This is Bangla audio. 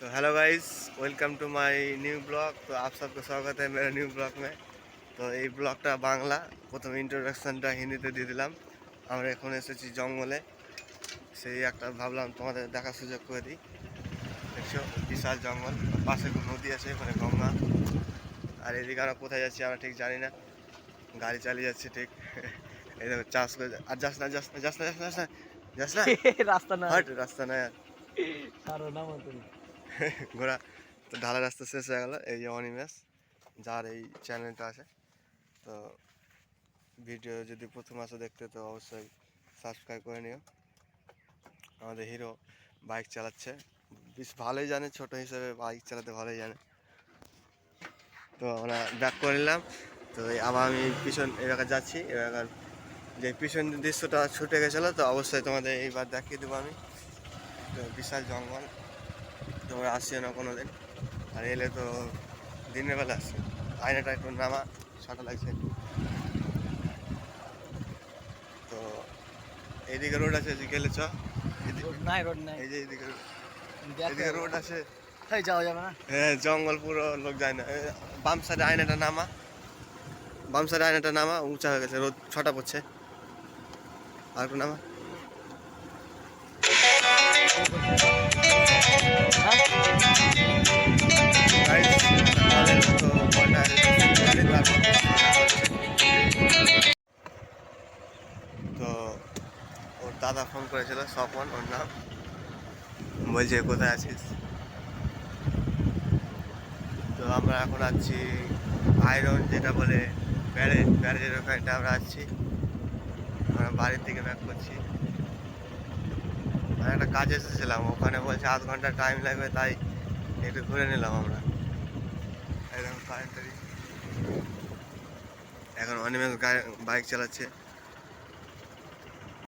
तो hello guys, welcome to my new blog. तो आप सबको स्वागत है मेरे न्यू ब्लॉग में। তো এই ব্লগটা বাংলা, প্রথমে ইন্ট্রোডাকশনটা হিন্দিতে দিয়ে দিলাম। আমরা এখন এসেছি জঙ্গলে, সেই একটা ভাবলাম তোমাদের দেখার সুযোগ করে দিই। দেখছো বিশাল জঙ্গল, পাশে নদী আছে, ওখানে গঙ্গা। আর এদিকে আমরা কোথায় যাচ্ছি আমরা ঠিক জানি না, গাড়ি চালিয়ে যাচ্ছি ঠিক। এই দেখো চাষ করে, আর যাস না যাস না যাস না যাস না যাস না যাস না, রাস্তা না হাট রাস্তা না আর ছাড়ো না মতন ঘোরা। তো ঢালা রাস্তা শেষ হয়ে গেল। এই যে অনিমেষ, যার এই চ্যানেলটা আছে। তো ভিডিও যদি প্রথম আসো দেখতে তো অবশ্যই সাবস্ক্রাইব করে নিও। আমাদের হিরো বাইক চালাচ্ছে, বেশ ভালোই জানে, ছোট হিসেবে বাইক চালাতে ভালোই জানে। তো আমরা ব্যাক করে নিলাম। তো আবার আমি পিছন এলাকা যাচ্ছি, এলাকার যে পিছন দৃশ্যটা ছুটে গেছিলো, তো অবশ্যই তোমাদের এইবার দেখিয়ে দেবো আমি। তো বিশাল জঙ্গল, তোমরা আসছে না কোনো দিন, আর এলে তো দিনের বেলা আসছে। আয়নাটা একটু নামা, ছাটা লাগছে। তো এইদিকে রোড আছে, গেলে চ। রোড নাই এই যে এদিকে রোড আছে। যাওয়া যাবে না। হ্যাঁ, জঙ্গল পুরো, লোক যায় না। বাম সাইডে আয়নাটা নামা, বাম সাইডে আয়নাটা নামা, উঁচা হয়ে গেছে, রোদ ছটা পড়ছে। আর একটু নামা। Guys, তাহলে তো কয়টা তো ওর দাদা ফোন করেছিল, স্বপন ওর নাম, বলছে কোথায় আছিস। তো আমরা এখন আছি আয়রন, যেটা বলে ব্যারেজের ওখানটা আমরা আছি। আমরা বাড়ির দিকে ব্যাক করছি। আর একটা কাজে এসেছিলাম, ওখানে বলছে আধ ঘন্টা টাইম লাগবে, তাই একটু ঘুরে নিলাম আমরা। এরকম কারেন্টারি এখন অনিমেষ বাইক চালাচ্ছে।